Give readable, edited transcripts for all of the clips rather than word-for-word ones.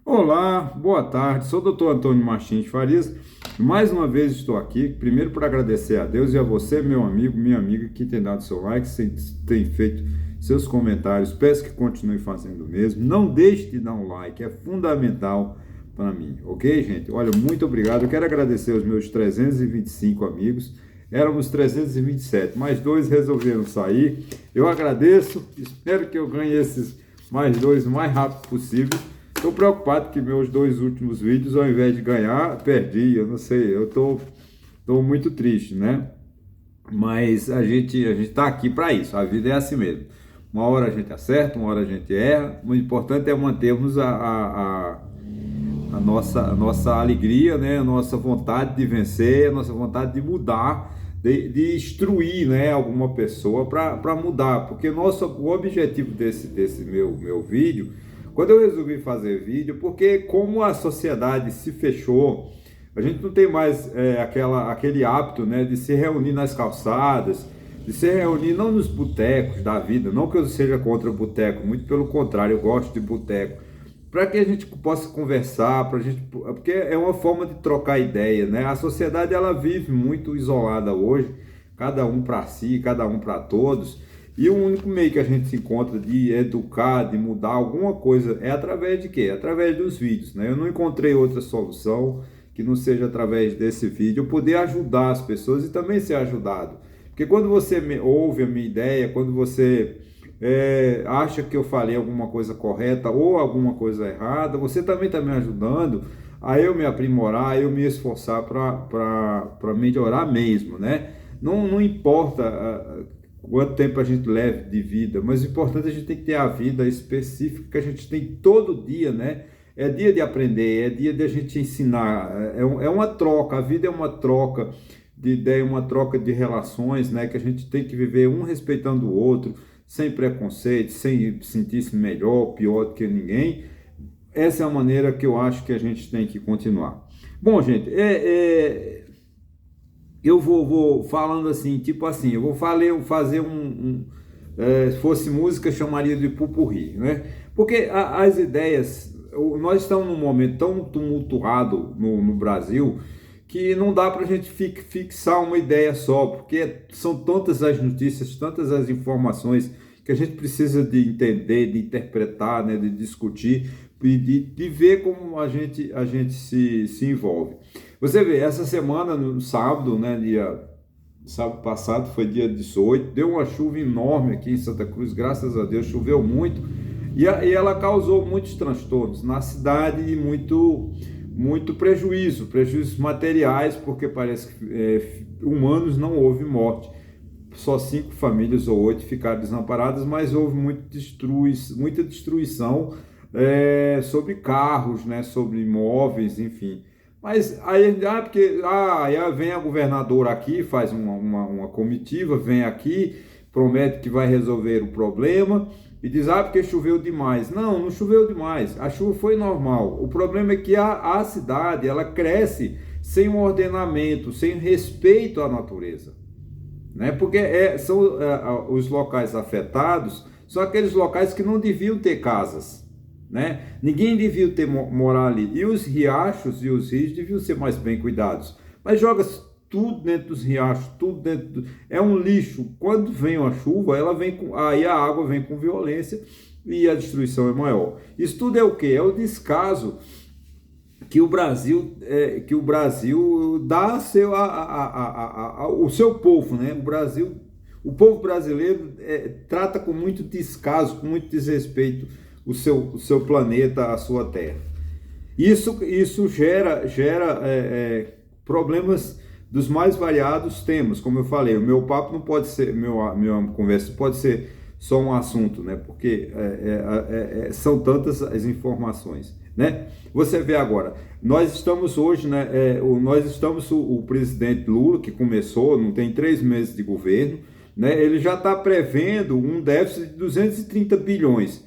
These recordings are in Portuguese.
Olá, boa tarde. Sou o Dr. Antônio Martins Farias. Mais uma vez estou aqui, primeiro para agradecer a Deus e a você, meu amigo, minha amiga, que tem dado seu like, tem feito seus comentários. Peço que continue fazendo o mesmo. Não deixe de dar um like, é fundamental para mim, ok, gente? Olha, muito obrigado. Eu quero agradecer aos meus 325 amigos. Éramos 327, mais dois resolveram sair. Eu agradeço, espero que eu ganhe esses mais dois o mais rápido possível. Estou preocupado que meus dois últimos vídeos, ao invés de ganhar, perdi. Eu não sei, tô muito triste, né? Mas a gente tá aqui para isso. A vida é assim mesmo. Uma hora a gente acerta, uma hora a gente erra. O importante é mantermos a nossa alegria, né? A nossa vontade de vencer, a nossa vontade de mudar, de instruir, né? Alguma pessoa para mudar. Porque o objetivo desse meu vídeo, quando eu resolvi fazer vídeo, porque como a sociedade se fechou, a gente não tem mais aquele hábito, né, de se reunir nas calçadas, de se reunir não nos botecos da vida, não que eu seja contra boteco, muito pelo contrário, eu gosto de boteco, para que a gente possa conversar, porque é uma forma de trocar ideia, né? A sociedade ela vive muito isolada hoje, cada um para si, cada um para todos. E o único meio que a gente se encontra de educar, de mudar alguma coisa, é através de quê? Através dos vídeos, né? Eu não encontrei outra solução que não seja através desse vídeo, eu poder ajudar as pessoas e também ser ajudado. Porque quando você ouve a minha ideia, quando você acha que eu falei alguma coisa correta ou alguma coisa errada, você também está me ajudando a eu me aprimorar, a eu me esforçar para melhorar mesmo, né? Não importa quanto tempo a gente leve de vida, mas o importante é a gente tem que ter a vida específica que a gente tem todo dia, né? É dia de aprender, é dia de a gente ensinar, é uma troca, a vida é uma troca de ideia, uma troca de relações, né? Que a gente tem que viver um respeitando o outro, sem preconceito, sem sentir-se melhor ou pior do que ninguém. Essa é a maneira que eu acho que a gente tem que continuar. Bom, gente, eu vou falando assim, tipo assim, eu vou fazer se fosse música, chamaria de pupurri, né? Porque as ideias, nós estamos num momento tão tumultuado no Brasil, que não dá para a gente fixar uma ideia só, porque são tantas as notícias, tantas as informações que a gente precisa de entender, de interpretar, né, de discutir e de ver como a gente se envolve. Você vê, essa semana, no sábado, né, sábado passado, foi dia 18, deu uma chuva enorme aqui em Santa Cruz, graças a Deus, choveu muito, e ela causou muitos transtornos na cidade e muito prejuízos materiais, porque parece que humanos não houve morte. Só 5 famílias ou 8 ficaram desamparadas, mas houve muita destruição sobre carros, né, sobre imóveis, enfim. Mas aí, aí vem a governadora aqui, faz uma comitiva, vem aqui, promete que vai resolver o problema e diz, porque choveu demais. Não, não choveu demais, a chuva foi normal. O problema é que a cidade, ela cresce sem um ordenamento, sem respeito à natureza, né? Porque são os locais afetados, são aqueles locais que não deviam ter casas, né? Ninguém devia morar ali. E os riachos e os rios deviam ser mais bem cuidados. Mas joga tudo dentro dos riachos, tudo dentro. É um lixo. Quando vem a chuva, aí a água vem com violência e a destruição é maior. Isso tudo é o quê? É o descaso que o Brasil dá o seu povo, né? O povo brasileiro trata com muito descaso, com muito desrespeito o seu planeta, a sua terra. Isso gera problemas dos mais variados temas, como eu falei. O meu papo não pode ser, minha conversa pode ser só um assunto, né? Porque são tantas as informações, né? Você vê agora, nós estamos hoje, né? O presidente Lula, que começou, não tem 3 meses de governo, né? Ele já está prevendo um déficit de 230 bilhões.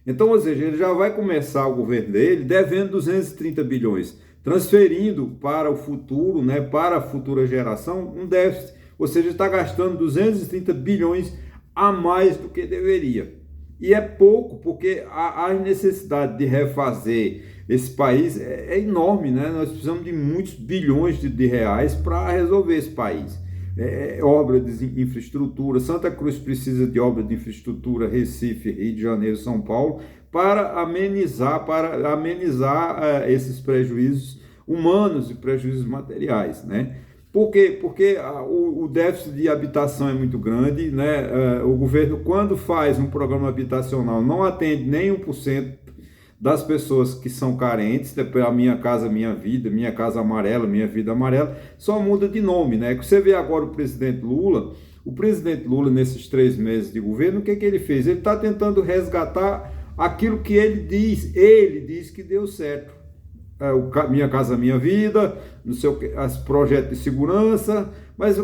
Então, ou seja, ele já vai começar o governo dele devendo 230 bilhões, transferindo para o futuro, né, para a futura geração, um déficit. Ou seja, está gastando 230 bilhões a mais do que deveria. E é pouco, porque a necessidade de refazer esse país é enorme, né? Nós precisamos de muitos bilhões de reais para resolver esse país. Obra de infraestrutura, Santa Cruz precisa de obra de infraestrutura, Recife, Rio de Janeiro, São Paulo, para amenizar esses prejuízos humanos e prejuízos materiais, né? Por quê? Porque o déficit de habitação é muito grande, né? O governo, quando faz um programa habitacional, não atende nem 1% das pessoas que são carentes, a Minha Casa Minha Vida, Minha Casa Amarela, Minha Vida Amarela, só muda de nome, né? Você vê agora o presidente Lula, nesses 3 meses de governo, o que ele fez? Ele está tentando resgatar aquilo que ele diz que deu certo. O Minha Casa Minha Vida, não sei o que, as projetos de segurança, mas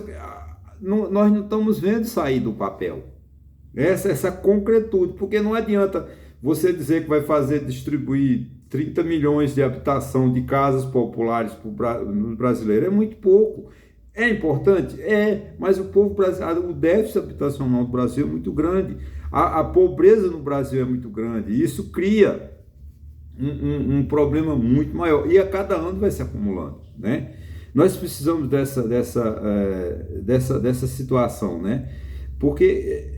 nós não estamos vendo sair do papel. Essa concretude, porque não adianta você dizer que vai distribuir 30 milhões de habitação de casas populares para o brasileiro. É muito pouco. É importante? É, mas o déficit habitacional do Brasil é muito grande. A pobreza no Brasil é muito grande. E isso cria um problema muito maior. E a cada ano vai se acumulando, né? Nós precisamos dessa situação, né? Porque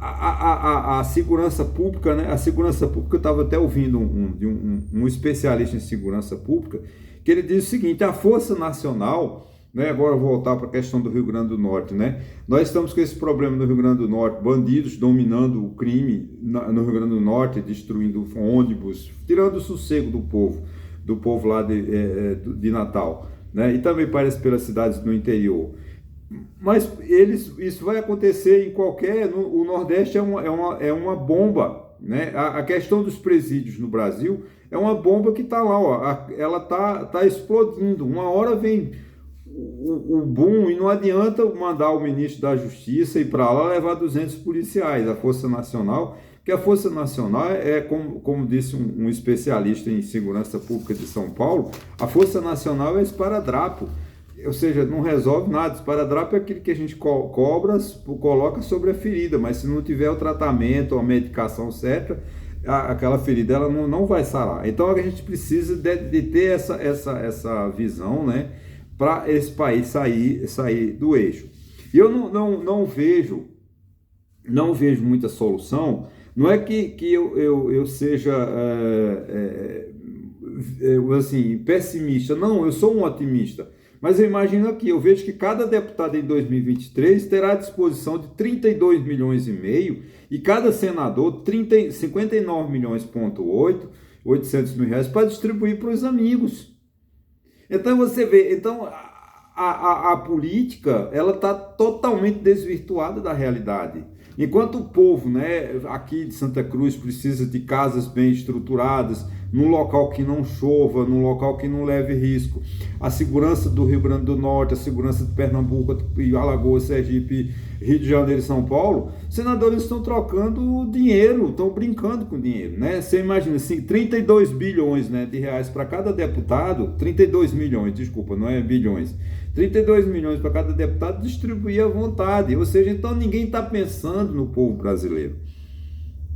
a segurança pública, né? A segurança pública, eu estava até ouvindo um especialista em segurança pública, que ele diz o seguinte: a Força Nacional, né? Agora voltar para a questão do Rio Grande do Norte, né? Nós estamos com esse problema no Rio Grande do Norte, bandidos dominando o crime no Rio Grande do Norte, destruindo ônibus, tirando o sossego do povo lá de Natal, né? E também parece pelas cidades do interior. Mas isso vai acontecer em o Nordeste é uma bomba, né? A questão dos presídios no Brasil é uma bomba que está lá, ó, ela tá explodindo. Uma hora vem o boom e não adianta mandar o ministro da Justiça ir para lá levar 200 policiais, a Força Nacional, que a Força Nacional como disse um especialista em segurança pública de São Paulo, a Força Nacional é esparadrapo. Ou seja, não resolve nada. Esparadrapo é aquilo que a gente coloca sobre a ferida, mas se não tiver o tratamento ou a medicação certa, aquela ferida ela não vai sarar. Então a gente precisa de ter essa visão, né, para esse país sair do eixo. E eu não vejo muita solução. Não é que eu seja assim, pessimista. Não, eu sou um otimista. Mas eu imagino aqui, eu vejo que cada deputado em 2023 terá à disposição de 32 milhões e meio e cada senador 59 milhões, 800 mil reais para distribuir para os amigos. Então você vê, a política ela está totalmente desvirtuada da realidade. Enquanto o povo, né, aqui de Santa Cruz precisa de casas bem estruturadas, num local que não chova, num local que não leve risco, a segurança do Rio Grande do Norte, a segurança de Pernambuco, Alagoas, Sergipe, Rio de Janeiro e São Paulo, os senadores estão trocando dinheiro, estão brincando com dinheiro, né? Você imagina assim, 32 bilhões, né, de reais para cada deputado, 32 milhões, desculpa, não é bilhões, 32 milhões para cada deputado distribuir à vontade, ou seja, então ninguém está pensando no povo brasileiro.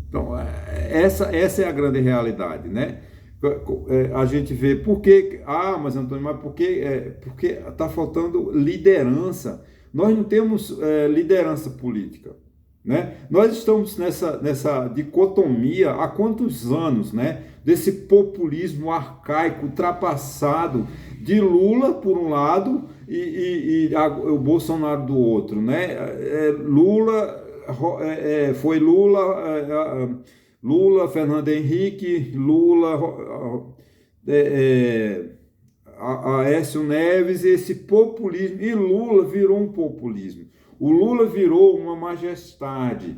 Então, essa é a grande realidade, né? A gente vê por que... mas Antônio, mas por que? Porque está faltando liderança. Nós não temos liderança política, né? Nós estamos nessa dicotomia há quantos anos, né? Desse populismo arcaico, ultrapassado, de Lula por um lado e o Bolsonaro do outro, né? Foi Lula, Fernando Henrique, Aécio Neves, esse populismo, e Lula virou um populismo. O Lula virou uma majestade.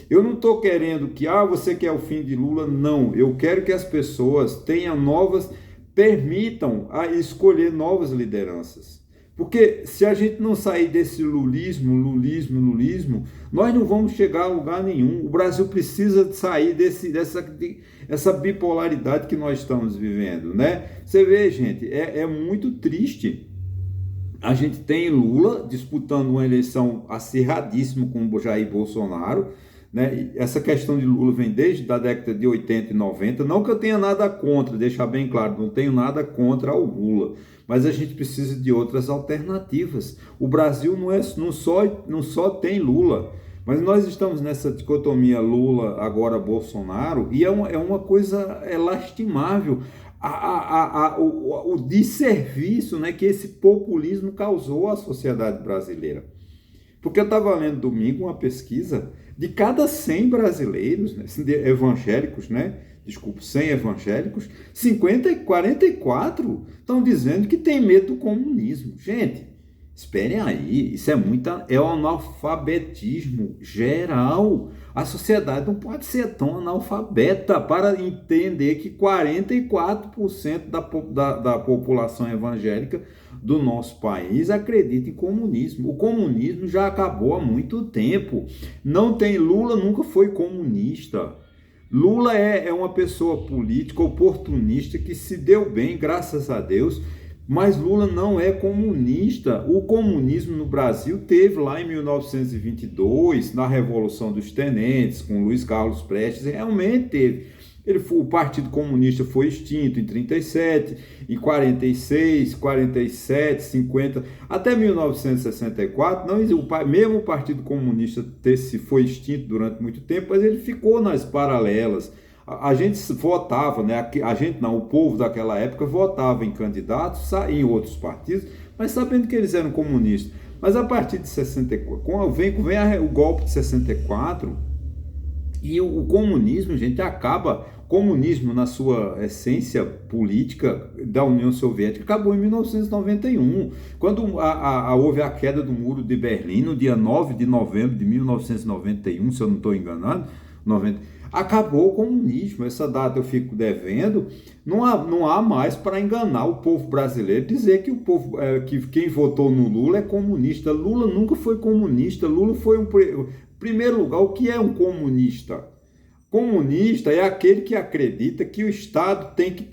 Eu não estou querendo que, você quer o fim de Lula, não. Eu quero que as pessoas tenham permitam escolher novas lideranças. Porque se a gente não sair desse lulismo, nós não vamos chegar a lugar nenhum. O Brasil precisa sair dessa bipolaridade que nós estamos vivendo, né? Você vê, gente, é muito triste. A gente tem Lula disputando uma eleição acirradíssima com o Jair Bolsonaro, né? Essa questão de Lula vem desde a década de 80 e 90, não que eu tenha nada contra, deixar bem claro, não tenho nada contra o Lula, mas a gente precisa de outras alternativas. O Brasil não só tem Lula, mas nós estamos nessa dicotomia Lula, agora Bolsonaro, e é uma coisa lastimável, o desserviço, né, que esse populismo causou à sociedade brasileira. Porque eu estava lendo domingo uma pesquisa, de cada 100 brasileiros, né, evangélicos, né, desculpa, 100 evangélicos, 44 estão dizendo que tem medo do comunismo. Gente, esperem aí, isso é um analfabetismo geral. A sociedade não pode ser tão analfabeta para entender que 44% da população evangélica do nosso país acredita em comunismo. O comunismo já acabou há muito tempo. Lula nunca foi comunista. Lula é uma pessoa política oportunista que se deu bem, graças a Deus, mas Lula não é comunista. O comunismo no Brasil teve lá em 1922, na Revolução dos Tenentes, com Luiz Carlos Prestes, realmente teve. O Partido Comunista foi extinto em 37, em 46, 47, 50, até 1964, mesmo o Partido Comunista foi extinto durante muito tempo, mas ele ficou nas paralelas. A gente votava, né? O povo daquela época votava em candidatos, em outros partidos, mas sabendo que eles eram comunistas. Mas a partir de 64, vem o golpe de 64, e o comunismo, gente, comunismo na sua essência política da União Soviética acabou em 1991, quando houve a queda do Muro de Berlim, no dia 9 de novembro de 1991, se eu não estou enganado, acabou o comunismo. Essa data eu fico devendo. Não há mais para enganar o povo brasileiro, dizer que que quem votou no Lula é comunista. Lula nunca foi comunista. Lula foi primeiro lugar, o que é um comunista? Comunista é aquele que acredita que o Estado tem que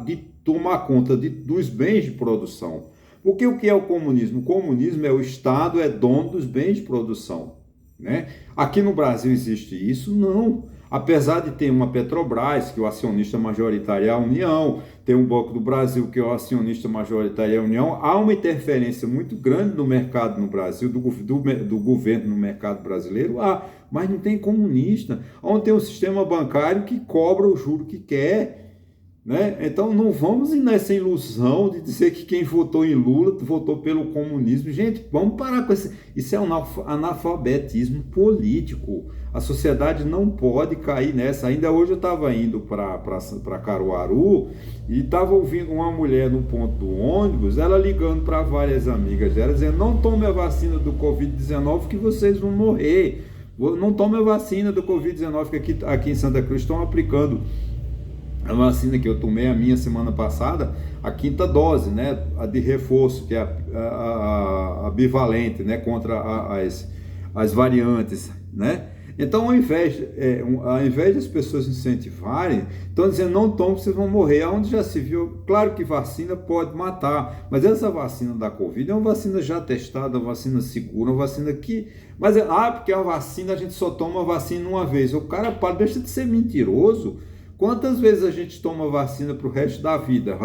de tomar conta dos bens de produção. Porque o que é o comunismo? O comunismo é o Estado é dono dos bens de produção, né? Aqui no Brasil existe isso? Não. Apesar de ter uma Petrobras, que o acionista majoritário é a União, tem um Banco do Brasil, que o acionista majoritário é a União, há uma interferência muito grande no mercado no Brasil, do governo no mercado brasileiro, mas não tem comunista. Onde tem um sistema bancário que cobra o juro que quer, né? Então não vamos nessa ilusão de dizer que quem votou em Lula votou pelo comunismo. Gente, vamos parar com isso é um analfabetismo político. A sociedade não pode cair nessa. Ainda hoje eu estava indo para Caruaru e estava ouvindo uma mulher no ponto do ônibus, ela ligando para várias amigas dela, dizendo: não tome a vacina do Covid-19 que vocês vão morrer. Não tome a vacina do Covid-19 que aqui em Santa Cruz estão aplicando a vacina que eu tomei a minha semana passada, a 5ª dose, né, a de reforço, que é a bivalente, né, contra as variantes, né? Então, ao invés das pessoas incentivarem, estão dizendo: não tome, vocês vão morrer. Onde já se viu, claro que vacina pode matar, mas essa vacina da Covid é uma vacina já testada, uma vacina segura, uma vacina que... porque a vacina, a gente só toma a vacina uma vez. O cara deixa de ser mentiroso. Quantas vezes a gente toma vacina para o resto da vida?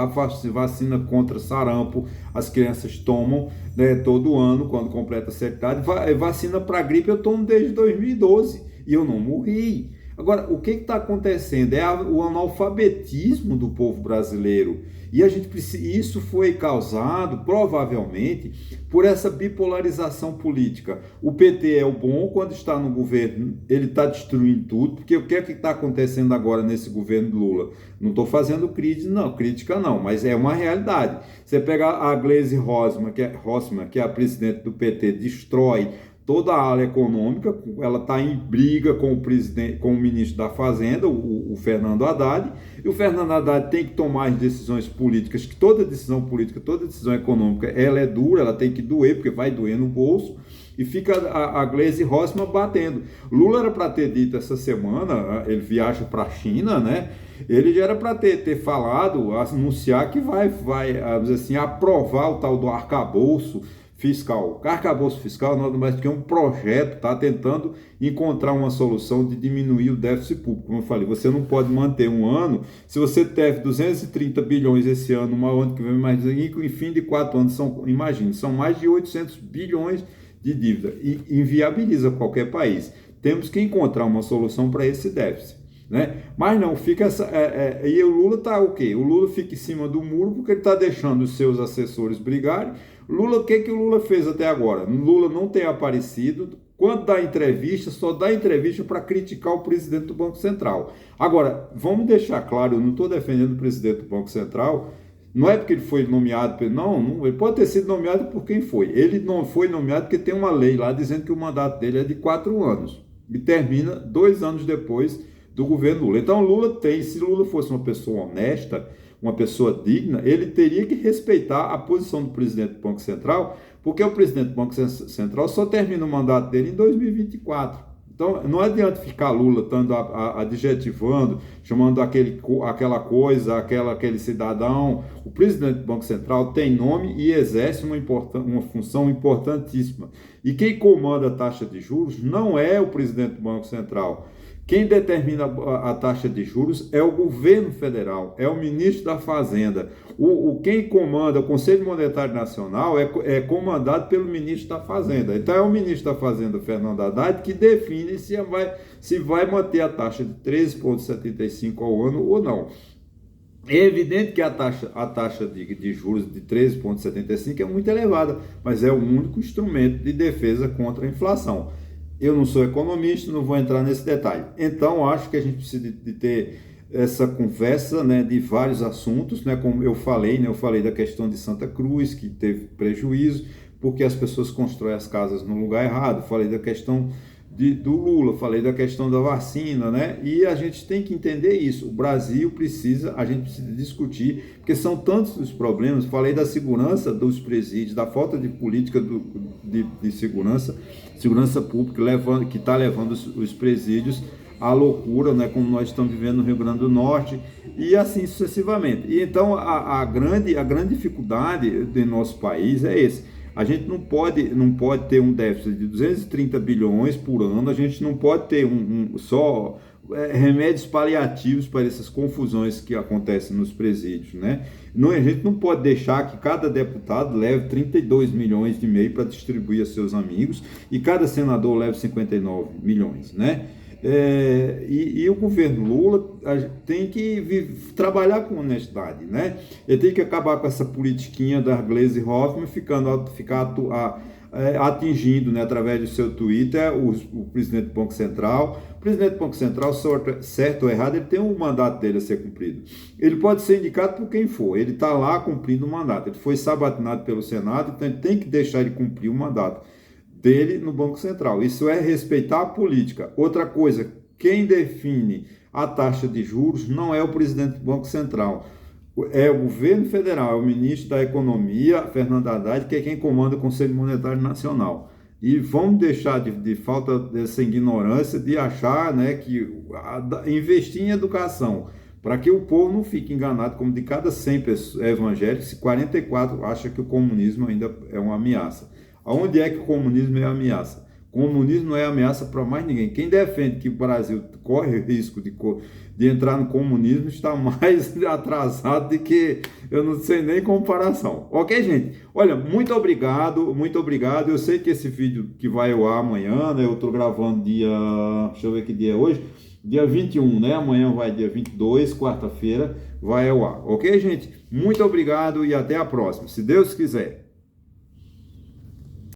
Vacina contra sarampo, as crianças tomam, né, todo ano, quando completa a certa idade. Vacina para gripe eu tomo desde 2012 e eu não morri. Agora, o que está acontecendo? É o analfabetismo do povo brasileiro. E isso foi causado, provavelmente, por essa bipolarização política. O PT é o bom, quando está no governo, ele está destruindo tudo, porque o que é que está acontecendo agora nesse governo do Lula? Não estou fazendo crítica não, mas é uma realidade. Você pega a Gleisi Hoffmann, que é a presidente do PT, destrói toda a área econômica, ela está em briga com o ministro da Fazenda, o Fernando Haddad, e o Fernando Haddad tem que tomar as decisões políticas, que toda decisão política, toda decisão econômica, ela é dura, ela tem que doer, porque vai doer no bolso, e fica a Gleisi Hoffmann batendo. Lula era para ter dito essa semana, ele viaja para a China, né? Ele já era para ter falado, anunciar que vai dizer assim, aprovar o tal do arcabouço fiscal. Arcabouço fiscal nada mais do que um projeto, está tentando encontrar uma solução de diminuir o déficit público. Como eu falei, você não pode manter um ano, se você deve 230 bilhões esse ano, uma ano que vem mais, em fim de 4 anos, imagine, são mais de 800 bilhões de dívida, e inviabiliza qualquer país. Temos que encontrar uma solução para esse déficit. Né? Mas não, fica essa. E o Lula está o quê? O Lula fica em cima do muro porque ele está deixando os seus assessores brigarem. Lula, o que o Lula fez até agora? Lula não tem aparecido. Quando dá entrevista, só dá entrevista para criticar o presidente do Banco Central. Agora, vamos deixar claro, eu não estou defendendo o presidente do Banco Central, não é porque ele foi nomeado, não, ele pode ter sido nomeado por quem foi. Ele não foi nomeado porque tem uma lei lá dizendo que o mandato dele é de 4 anos e termina 2 anos depois do governo Lula. Então Lula se Lula fosse uma pessoa honesta, uma pessoa digna, ele teria que respeitar a posição do presidente do Banco Central, porque o presidente do Banco Central só termina o mandato dele em 2024. Então não adianta ficar Lula estando adjetivando, chamando aquela coisa, aquele cidadão. O presidente do Banco Central tem nome e exerce uma função importantíssima. E quem comanda a taxa de juros não é o presidente do Banco Central. Quem determina a taxa de juros é o governo federal, é o ministro da Fazenda. Quem comanda o Conselho Monetário Nacional é comandado pelo ministro da Fazenda. Então é o ministro da Fazenda, Fernando Haddad, que define se vai manter a taxa de 13,75 ao ano ou não. É evidente que a taxa de juros de 13,75 é muito elevada, mas é o único instrumento de defesa contra a inflação. Eu não sou economista, não vou entrar nesse detalhe. Então, acho que a gente precisa de ter essa conversa, né, de vários assuntos, né, como eu falei, né, eu falei da questão de Santa Cruz, que teve prejuízo, porque as pessoas constroem as casas no lugar errado. Falei da questão do Lula, falei da questão da vacina, né? E a gente tem que entender isso. O Brasil a gente precisa discutir, porque são tantos os problemas. Falei da segurança dos presídios, da falta de política de segurança pública, que está levando os presídios à loucura, né? Como nós estamos vivendo no Rio Grande do Norte, e assim sucessivamente. E então a grande dificuldade do nosso país é esse. A gente não pode ter um déficit de 230 bilhões por ano, a gente não pode ter só remédios paliativos para essas confusões que acontecem nos presídios, né? A gente não pode deixar que cada deputado leve 32 milhões e meio para distribuir a seus amigos e cada senador leve 59 milhões, né? E o governo Lula tem que trabalhar com honestidade, né? Ele tem que acabar com essa politiquinha da Gleisi Hoffmann, ficar atingindo, né, através do seu Twitter o presidente do Banco Central. O presidente do Banco Central, certo ou errado, ele tem um mandato dele a ser cumprido. Ele pode ser indicado por quem for, ele está lá cumprindo o mandato. Ele foi sabatinado pelo Senado, então ele tem que deixar ele cumprir o mandato dele no Banco Central. Isso é respeitar a política. Outra coisa, quem define a taxa de juros não é o presidente do Banco Central, é o governo federal, é o ministro da Economia, Fernando Haddad, que é quem comanda o Conselho Monetário Nacional. E vamos deixar de falta dessa ignorância de achar, né, que investir em educação, para que o povo não fique enganado, como de cada 100 evangélicos, 44 acham que o comunismo ainda é uma ameaça. Aonde é que o comunismo é ameaça? O comunismo não é ameaça para mais ninguém. Quem defende que o Brasil corre risco de entrar no comunismo está mais atrasado do que eu não sei nem comparação. Ok, gente? Olha, muito obrigado, muito obrigado. Eu sei que esse vídeo que vai ao ar amanhã, né? Eu estou gravando deixa eu ver que dia é hoje, dia 21, né? Amanhã vai dia 22, quarta-feira, vai ao ar. Ok, gente? Muito obrigado e até a próxima, se Deus quiser.